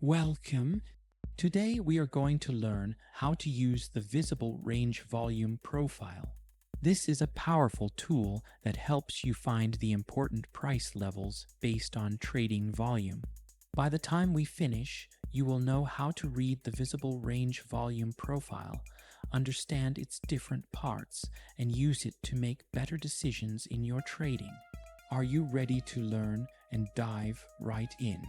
Welcome. Today we are going to learn how to use the visible range volume profile. This is a powerful tool that helps you find the important price levels based on trading volume. By the time we finish, you will know how to read the visible range volume profile, understand its different parts, and use it to make better decisions in your trading. Are you ready to learn and dive right in?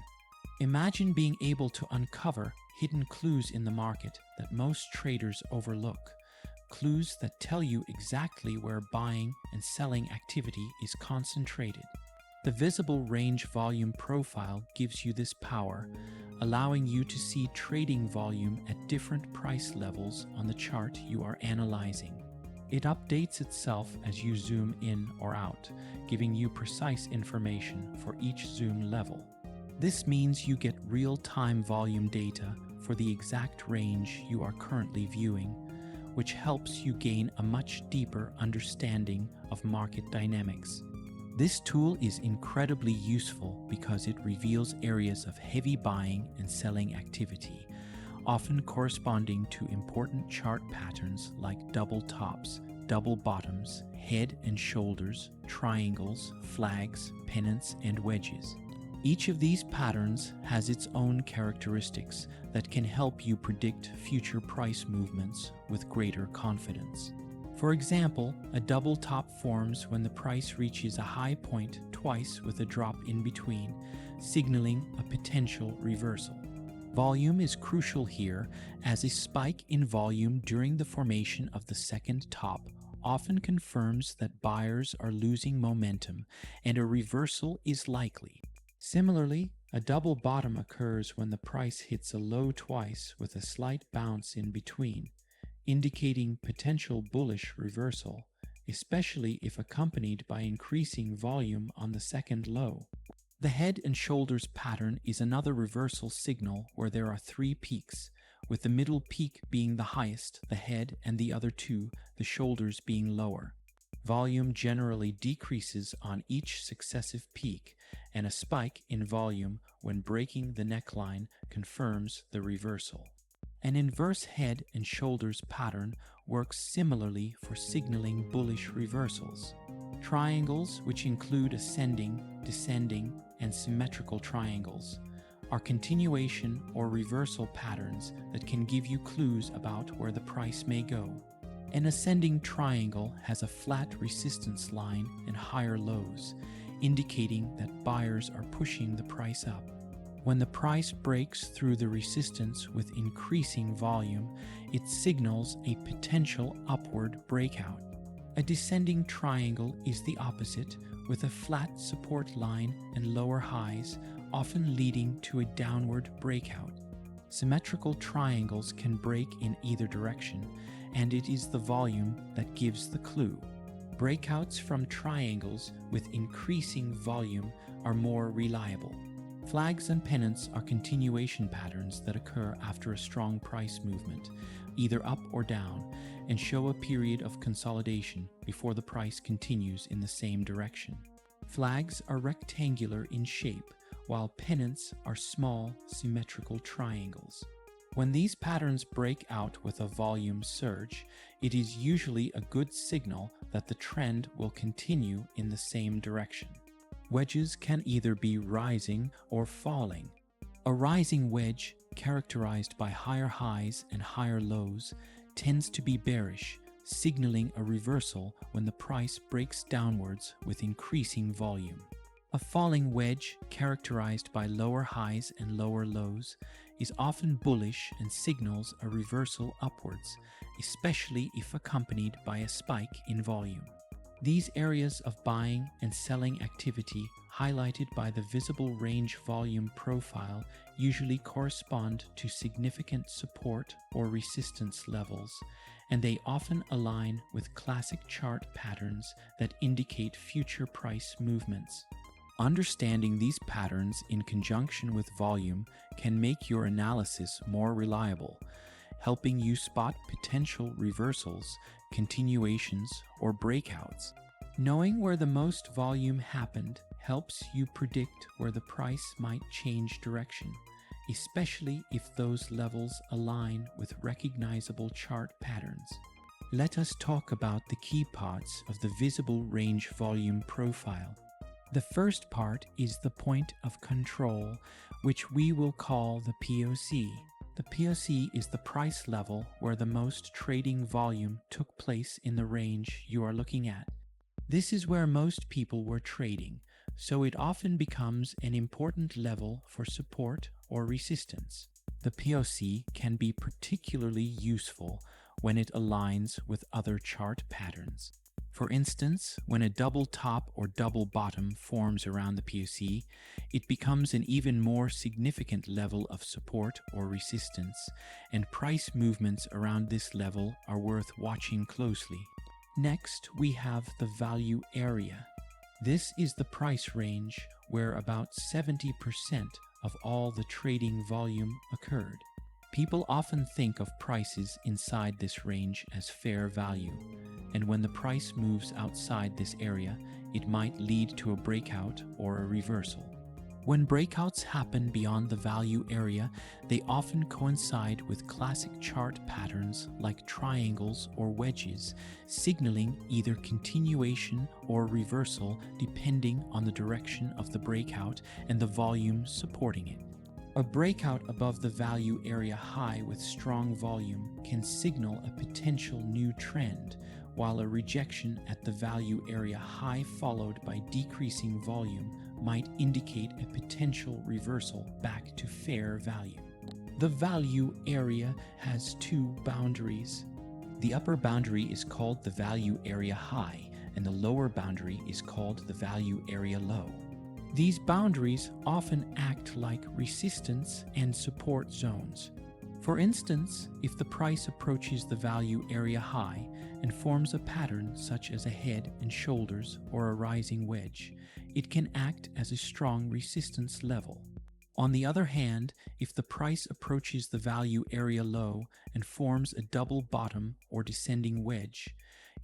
Imagine being able to uncover hidden clues in the market that most traders overlook, clues that tell you exactly where buying and selling activity is concentrated. The visible range volume profile gives you this power, allowing you to see trading volume at different price levels on the chart you are analyzing. It updates itself as you zoom in or out, giving you precise information for each zoom level. This means you get real-time volume data for the exact range you are currently viewing, which helps you gain a much deeper understanding of market dynamics. This tool is incredibly useful because it reveals areas of heavy buying and selling activity, often corresponding to important chart patterns like double tops, double bottoms, head and shoulders, triangles, flags, pennants, and wedges. Each of these patterns has its own characteristics that can help you predict future price movements with greater confidence. For example, a double top forms when the price reaches a high point twice with a drop in between, signaling a potential reversal. Volume is crucial here, as a spike in volume during the formation of the second top often confirms that buyers are losing momentum and a reversal is likely. Similarly, a double bottom occurs when the price hits a low twice with a slight bounce in between, indicating potential bullish reversal, especially if accompanied by increasing volume on the second low. The head and shoulders pattern is another reversal signal where there are three peaks, with the middle peak being the highest, the head, and the other two, the shoulders, being lower. Volume generally decreases on each successive peak, and a spike in volume when breaking the neckline confirms the reversal. An inverse head and shoulders pattern works similarly for signaling bullish reversals. Triangles, which include ascending, descending, and symmetrical triangles, are continuation or reversal patterns that can give you clues about where the price may go. An ascending triangle has a flat resistance line and higher lows, indicating that buyers are pushing the price up. When the price breaks through the resistance with increasing volume, it signals a potential upward breakout. A descending triangle is the opposite, with a flat support line and lower highs, often leading to a downward breakout. Symmetrical triangles can break in either direction, and it is the volume that gives the clue. Breakouts from triangles with increasing volume are more reliable. Flags and pennants are continuation patterns that occur after a strong price movement, either up or down, and show a period of consolidation before the price continues in the same direction. Flags are rectangular in shape, while pennants are small, symmetrical triangles. When these patterns break out with a volume surge, it is usually a good signal that the trend will continue in the same direction. Wedges can either be rising or falling. A rising wedge, characterized by higher highs and higher lows, tends to be bearish, signaling a reversal when the price breaks downwards with increasing volume. A falling wedge, characterized by lower highs and lower lows, is often bullish and signals a reversal upwards, especially if accompanied by a spike in volume. These areas of buying and selling activity, highlighted by the visible range volume profile, usually correspond to significant support or resistance levels, and they often align with classic chart patterns that indicate future price movements. Understanding these patterns in conjunction with volume can make your analysis more reliable, helping you spot potential reversals, continuations, or breakouts. Knowing where the most volume happened helps you predict where the price might change direction, especially if those levels align with recognizable chart patterns. Let us talk about the key parts of the visible range volume profile. The first part is the point of control, which we will call the POC. The POC is the price level where the most trading volume took place in the range you are looking at. This is where most people were trading, so it often becomes an important level for support or resistance. The POC can be particularly useful when it aligns with other chart patterns. For instance, when a double top or double bottom forms around the POC, it becomes an even more significant level of support or resistance, and price movements around this level are worth watching closely. Next, we have the value area. This is the price range where about 70% of all the trading volume occurred. People often think of prices inside this range as fair value, and when the price moves outside this area, it might lead to a breakout or a reversal. When breakouts happen beyond the value area, they often coincide with classic chart patterns like triangles or wedges, signaling either continuation or reversal depending on the direction of the breakout and the volume supporting it. A breakout above the value area high with strong volume can signal a potential new trend, while a rejection at the value area high followed by decreasing volume might indicate a potential reversal back to fair value. The value area has two boundaries. The upper boundary is called the value area high, and the lower boundary is called the value area low. These boundaries often act like resistance and support zones. For instance, if the price approaches the value area high and forms a pattern such as a head and shoulders or a rising wedge, it can act as a strong resistance level. On the other hand, if the price approaches the value area low and forms a double bottom or descending wedge,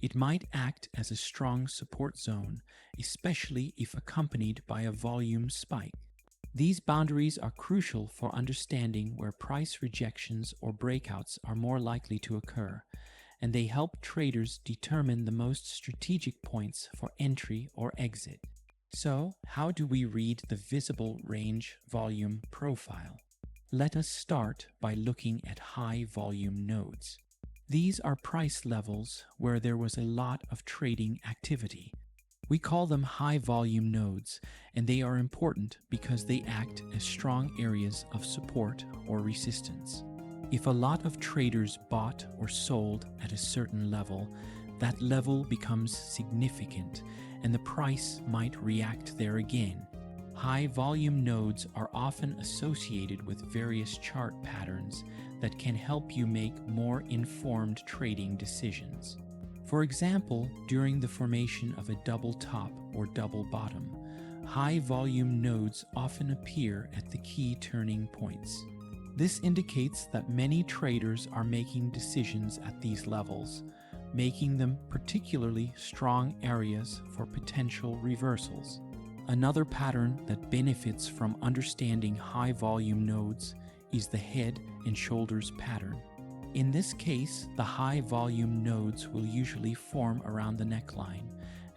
it might act as a strong support zone, especially if accompanied by a volume spike. These boundaries are crucial for understanding where price rejections or breakouts are more likely to occur, and they help traders determine the most strategic points for entry or exit. So, how do we read the visible range volume profile? Let us start by looking at high volume nodes. These are price levels where there was a lot of trading activity. We call them high volume nodes, and they are important because they act as strong areas of support or resistance. If a lot of traders bought or sold at a certain level, that level becomes significant, and the price might react there again. High volume nodes are often associated with various chart patterns that can help you make more informed trading decisions. For example, during the formation of a double top or double bottom, high volume nodes often appear at the key turning points. This indicates that many traders are making decisions at these levels, making them particularly strong areas for potential reversals. Another pattern that benefits from understanding high volume nodes is the head and shoulders pattern. In this case, the high volume nodes will usually form around the neckline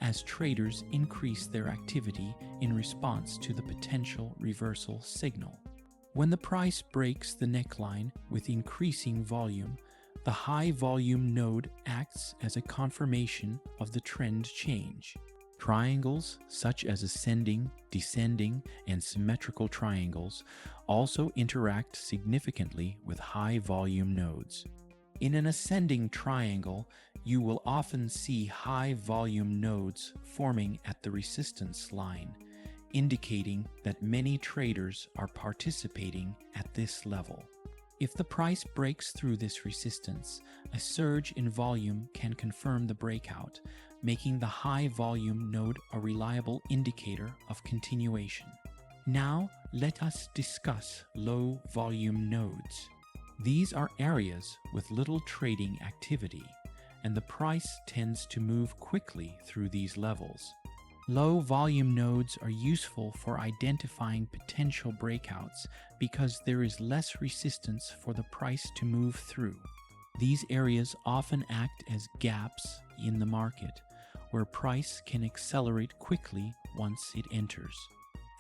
as traders increase their activity in response to the potential reversal signal. When the price breaks the neckline with increasing volume, the high volume node acts as a confirmation of the trend change. Triangles, such as ascending, descending, and symmetrical triangles, also interact significantly with high volume nodes. In an ascending triangle, you will often see high volume nodes forming at the resistance line, indicating that many traders are participating at this level. If the price breaks through this resistance, a surge in volume can confirm the breakout, making the high volume node a reliable indicator of continuation. Now, let us discuss low volume nodes. These are areas with little trading activity, and the price tends to move quickly through these levels. Low volume nodes are useful for identifying potential breakouts because there is less resistance for the price to move through. These areas often act as gaps in the market, where price can accelerate quickly once it enters.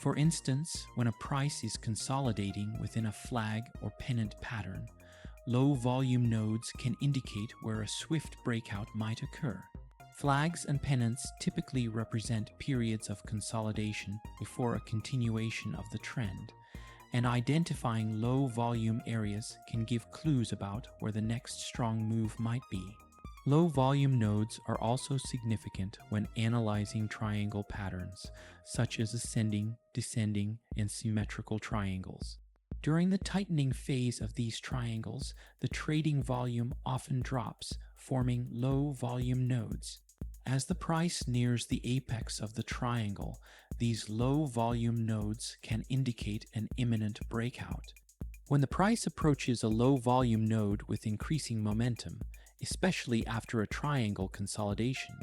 For instance, when a price is consolidating within a flag or pennant pattern, low volume nodes can indicate where a swift breakout might occur. Flags and pennants typically represent periods of consolidation before a continuation of the trend, and identifying low volume areas can give clues about where the next strong move might be. Low volume nodes are also significant when analyzing triangle patterns, such as ascending, descending, and symmetrical triangles. During the tightening phase of these triangles, the trading volume often drops, forming low volume nodes. As the price nears the apex of the triangle, these low volume nodes can indicate an imminent breakout. When the price approaches a low volume node with increasing momentum, especially after a triangle consolidation,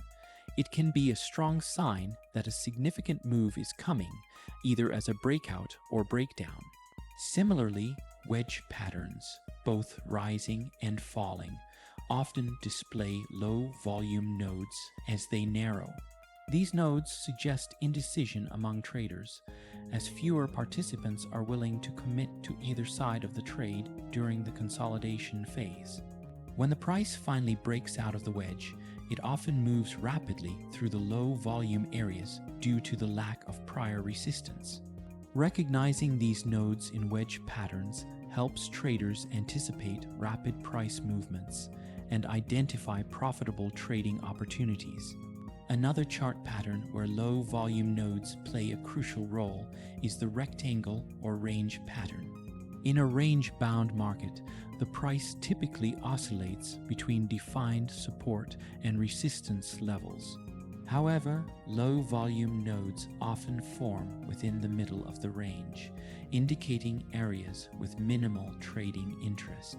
it can be a strong sign that a significant move is coming, either as a breakout or breakdown. Similarly, wedge patterns, both rising and falling, often display low volume nodes as they narrow. These nodes suggest indecision among traders, as fewer participants are willing to commit to either side of the trade during the consolidation phase. When the price finally breaks out of the wedge, it often moves rapidly through the low volume areas due to the lack of prior resistance. Recognizing these nodes in wedge patterns helps traders anticipate rapid price movements and identify profitable trading opportunities. Another chart pattern where low volume nodes play a crucial role is the rectangle or range pattern. In a range-bound market, the price typically oscillates between defined support and resistance levels. However, low volume nodes often form within the middle of the range, indicating areas with minimal trading interest.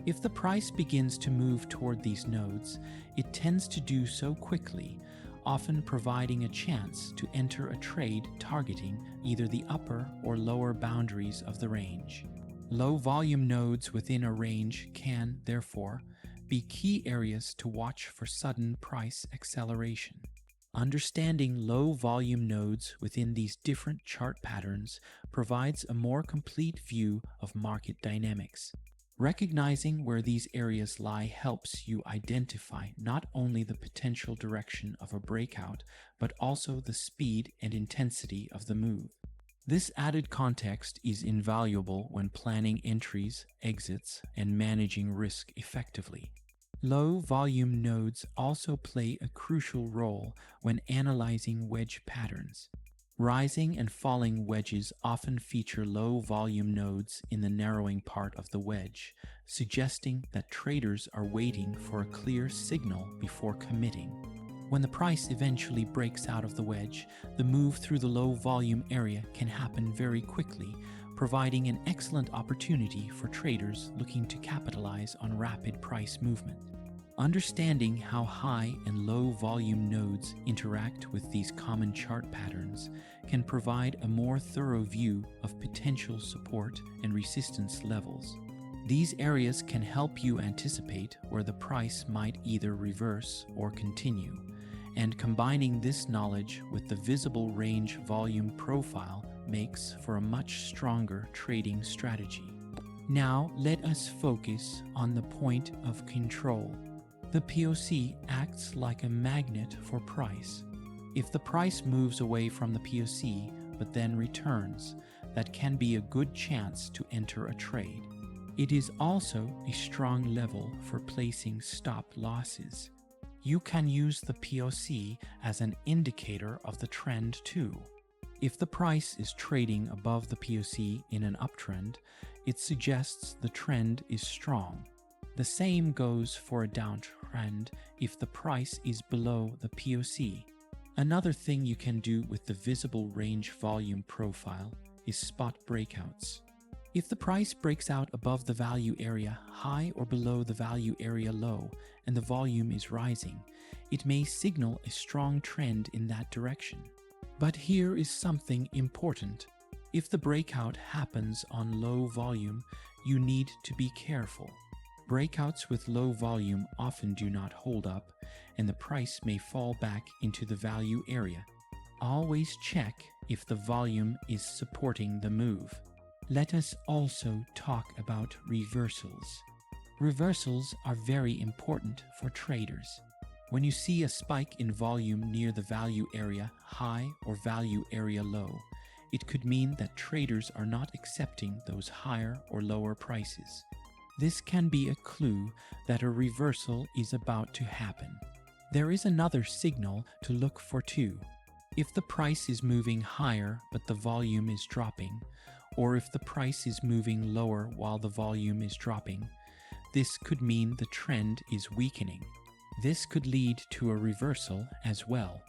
If the price begins to move toward these nodes, it tends to do so quickly, often providing a chance to enter a trade targeting either the upper or lower boundaries of the range. Low volume nodes within a range can, therefore, be key areas to watch for sudden price acceleration. Understanding low volume nodes within these different chart patterns provides a more complete view of market dynamics. Recognizing where these areas lie helps you identify not only the potential direction of a breakout, but also the speed and intensity of the move. This added context is invaluable when planning entries, exits, and managing risk effectively. Low volume nodes also play a crucial role when analyzing wedge patterns. Rising and falling wedges often feature low volume nodes in the narrowing part of the wedge, suggesting that traders are waiting for a clear signal before committing. When the price eventually breaks out of the wedge, the move through the low volume area can happen very quickly, providing an excellent opportunity for traders looking to capitalize on rapid price movement. Understanding how high and low volume nodes interact with these common chart patterns can provide a more thorough view of potential support and resistance levels. These areas can help you anticipate where the price might either reverse or continue, and combining this knowledge with the visible range volume profile makes for a much stronger trading strategy. Now let us focus on the point of control. The POC acts like a magnet for price. If the price moves away from the POC but then returns, that can be a good chance to enter a trade. It is also a strong level for placing stop losses. You can use the POC as an indicator of the trend too. If the price is trading above the POC in an uptrend, it suggests the trend is strong. The same goes for a downtrend if the price is below the POC. Another thing you can do with the visible range volume profile is spot breakouts. If the price breaks out above the value area high or below the value area low and the volume is rising, it may signal a strong trend in that direction. But here is something important. If the breakout happens on low volume, you need to be careful. Breakouts with low volume often do not hold up, and the price may fall back into the value area. Always check if the volume is supporting the move. Let us also talk about reversals. Reversals are very important for traders. When you see a spike in volume near the value area high or value area low, it could mean that traders are not accepting those higher or lower prices. This can be a clue that a reversal is about to happen. There is another signal to look for too. If the price is moving higher but the volume is dropping, or if the price is moving lower while the volume is dropping, this could mean the trend is weakening. This could lead to a reversal as well.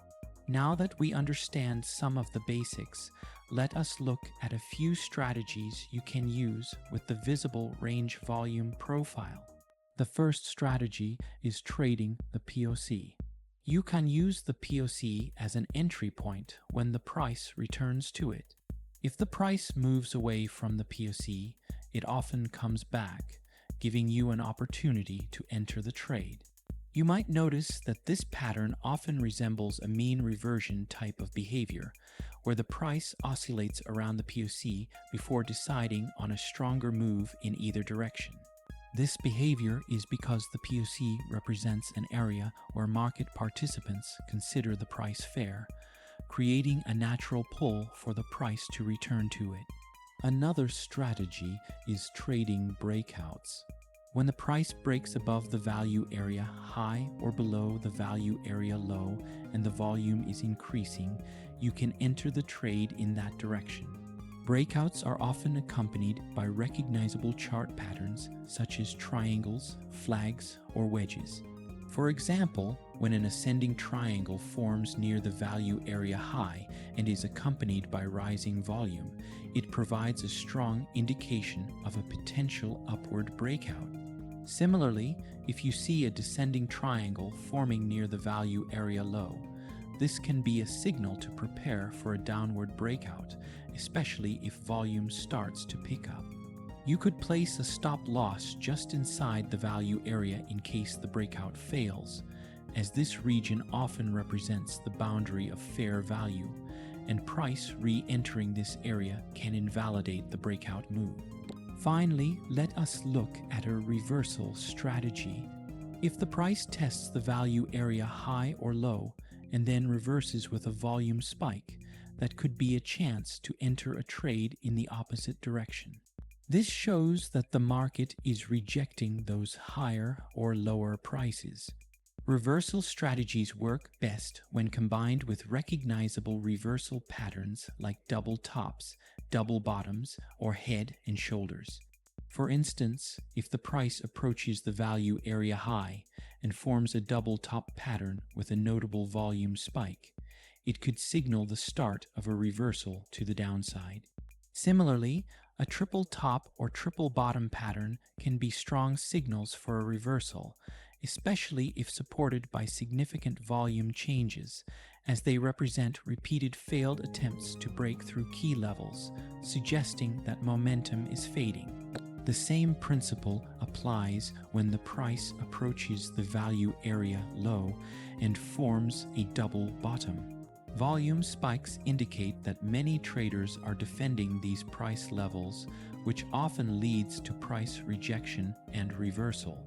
Now that we understand some of the basics, let us look at a few strategies you can use with the visible range volume profile. The first strategy is trading the POC. You can use the POC as an entry point when the price returns to it. If the price moves away from the POC, it often comes back, giving you an opportunity to enter the trade. You might notice that this pattern often resembles a mean reversion type of behavior, where the price oscillates around the POC before deciding on a stronger move in either direction. This behavior is because the POC represents an area where market participants consider the price fair, creating a natural pull for the price to return to it. Another strategy is trading breakouts. When the price breaks above the value area high or below the value area low and the volume is increasing, you can enter the trade in that direction. Breakouts are often accompanied by recognizable chart patterns such as triangles, flags, or wedges. For example, when an ascending triangle forms near the value area high and is accompanied by rising volume, it provides a strong indication of a potential upward breakout. Similarly, if you see a descending triangle forming near the value area low, this can be a signal to prepare for a downward breakout, especially if volume starts to pick up. You could place a stop loss just inside the value area in case the breakout fails, as this region often represents the boundary of fair value, and price re-entering this area can invalidate the breakout move. Finally, let us look at a reversal strategy. If the price tests the value area high or low and then reverses with a volume spike, that could be a chance to enter a trade in the opposite direction. This shows that the market is rejecting those higher or lower prices. Reversal strategies work best when combined with recognizable reversal patterns like double tops, double bottoms, or head and shoulders. For instance, if the price approaches the value area high and forms a double top pattern with a notable volume spike, it could signal the start of a reversal to the downside. Similarly, a triple top or triple bottom pattern can be strong signals for a reversal, especially if supported by significant volume changes, as they represent repeated failed attempts to break through key levels, suggesting that momentum is fading. The same principle applies when the price approaches the value area low and forms a double bottom. Volume spikes indicate that many traders are defending these price levels, which often leads to price rejection and reversal.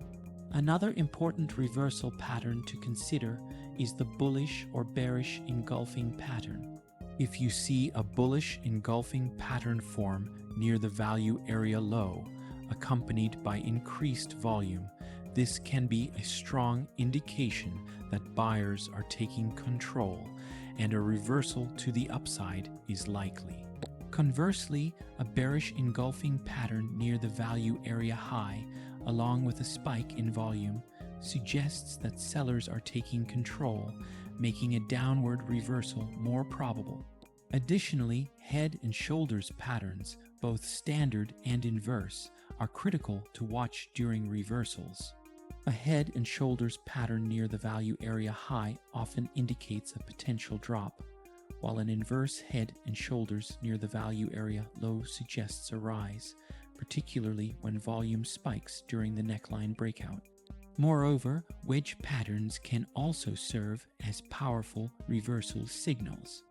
Another important reversal pattern to consider is the bullish or bearish engulfing pattern. If you see a bullish engulfing pattern form near the value area low, accompanied by increased volume, this can be a strong indication that buyers are taking control and a reversal to the upside is likely. Conversely, a bearish engulfing pattern near the value area high, along with a spike in volume, suggests that sellers are taking control, making a downward reversal more probable. Additionally, head and shoulders patterns, both standard and inverse, are critical to watch during reversals. A head and shoulders pattern near the value area high often indicates a potential drop, while an inverse head and shoulders near the value area low suggests a rise, particularly when volume spikes during the neckline breakout. Moreover, wedge patterns can also serve as powerful reversal signals.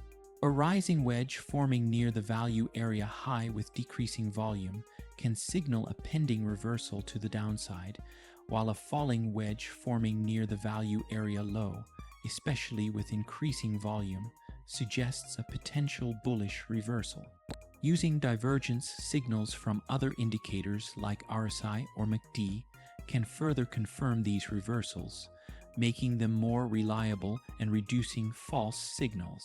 A rising wedge forming near the value area high with decreasing volume can signal a pending reversal to the downside, while a falling wedge forming near the value area low, especially with increasing volume, suggests a potential bullish reversal. Using divergence signals from other indicators like RSI or MACD can further confirm these reversals, making them more reliable and reducing false signals.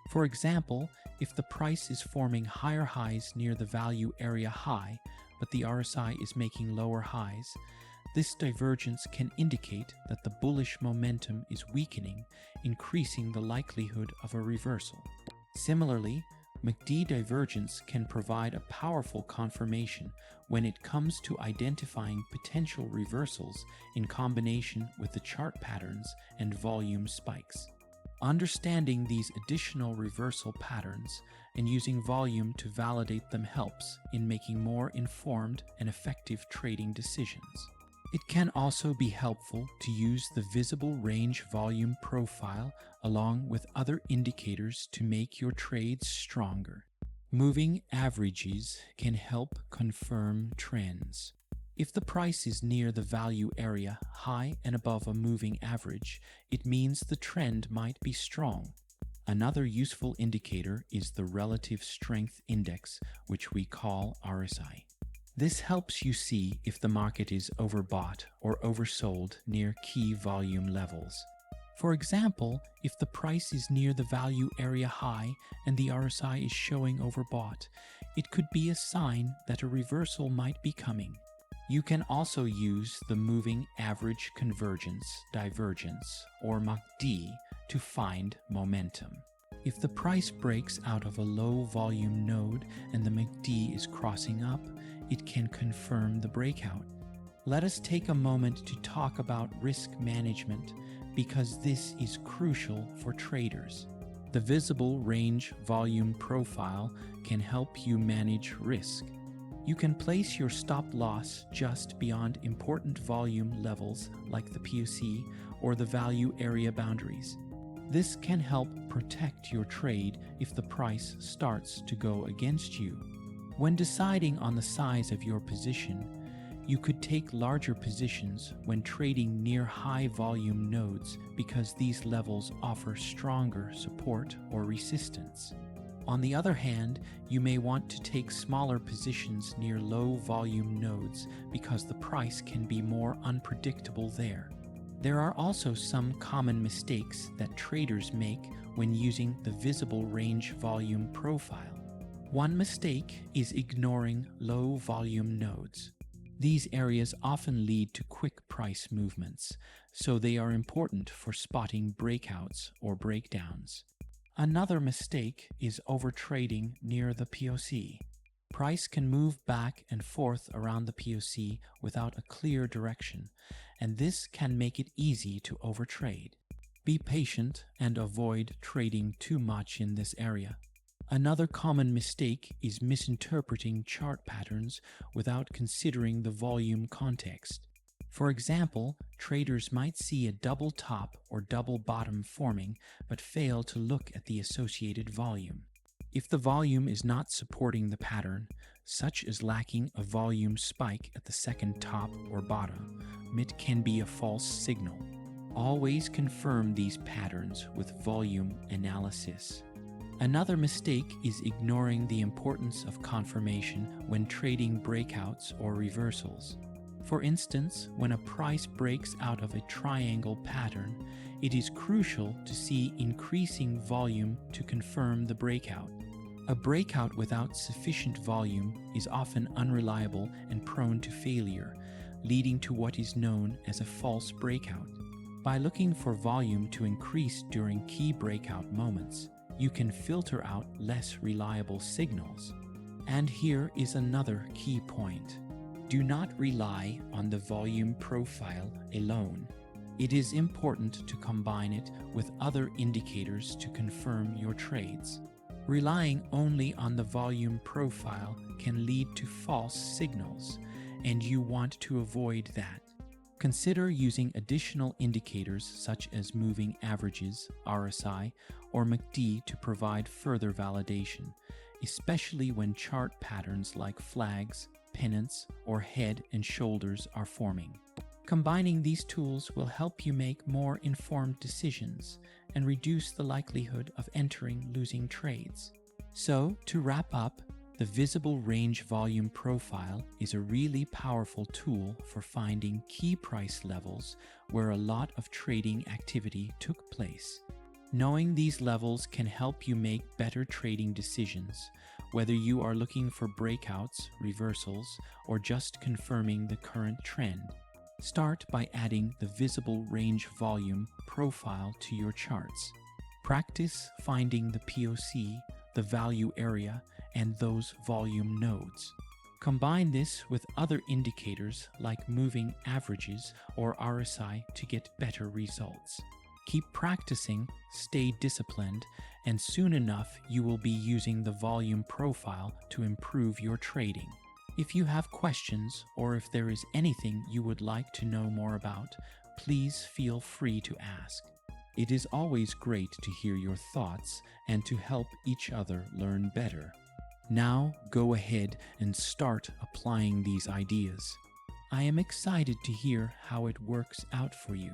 For example, if the price is forming higher highs near the value area high, but the RSI is making lower highs, this divergence can indicate that the bullish momentum is weakening, increasing the likelihood of a reversal. Similarly, MACD divergence can provide a powerful confirmation when it comes to identifying potential reversals in combination with the chart patterns and volume spikes. Understanding these additional reversal patterns and using volume to validate them helps in making more informed and effective trading decisions. It can also be helpful to use the visible range volume profile along with other indicators to make your trades stronger. Moving averages can help confirm trends. If the price is near the value area high and above a moving average, it means the trend might be strong. Another useful indicator is the Relative Strength Index, which we call RSI. This helps you see if the market is overbought or oversold near key volume levels. For example, if the price is near the value area high and the RSI is showing overbought, it could be a sign that a reversal might be coming. You can also use the Moving Average Convergence Divergence, or MACD, to find momentum. If the price breaks out of a low volume node and the MACD is crossing up, it can confirm the breakout. Let us take a moment to talk about risk management because this is crucial for traders. The visible range volume profile can help you manage risk. You can place your stop loss just beyond important volume levels like the POC or the value area boundaries. This can help protect your trade if the price starts to go against you. When deciding on the size of your position, you could take larger positions when trading near high volume nodes because these levels offer stronger support or resistance. On the other hand, you may want to take smaller positions near low volume nodes because the price can be more unpredictable there. There are also some common mistakes that traders make when using the visible range volume profile. One mistake is ignoring low volume nodes. These areas often lead to quick price movements, so they are important for spotting breakouts or breakdowns. Another mistake is overtrading near the POC. Price can move back and forth around the POC without a clear direction, and this can make it easy to overtrade. Be patient and avoid trading too much in this area. Another common mistake is misinterpreting chart patterns without considering the volume context. For example, traders might see a double top or double bottom forming but fail to look at the associated volume. If the volume is not supporting the pattern, such as lacking a volume spike at the second top or bottom, it can be a false signal. Always confirm these patterns with volume analysis. Another mistake is ignoring the importance of confirmation when trading breakouts or reversals. For instance, when a price breaks out of a triangle pattern, it is crucial to see increasing volume to confirm the breakout. A breakout without sufficient volume is often unreliable and prone to failure, leading to what is known as a false breakout. By looking for volume to increase during key breakout moments, you can filter out less reliable signals. And here is another key point. Do not rely on the volume profile alone. It is important to combine it with other indicators to confirm your trades. Relying only on the volume profile can lead to false signals, and you want to avoid that. Consider using additional indicators such as moving averages, RSI, or MACD to provide further validation, especially when chart patterns like flags, pennants, or head and shoulders are forming. Combining these tools will help you make more informed decisions and reduce the likelihood of entering losing trades. So, to wrap up, the visible range volume profile is a really powerful tool for finding key price levels where a lot of trading activity took place. Knowing these levels can help you make better trading decisions, whether you are looking for breakouts, reversals, or just confirming the current trend. Start by adding the visible range volume profile to your charts. Practice finding the POC, the value area, and those volume nodes. Combine this with other indicators like moving averages or RSI to get better results. Keep practicing, stay disciplined, and soon enough you will be using the volume profile to improve your trading. If you have questions or if there is anything you would like to know more about, please feel free to ask. It is always great to hear your thoughts and to help each other learn better. Now go ahead and start applying these ideas. I am excited to hear how it works out for you.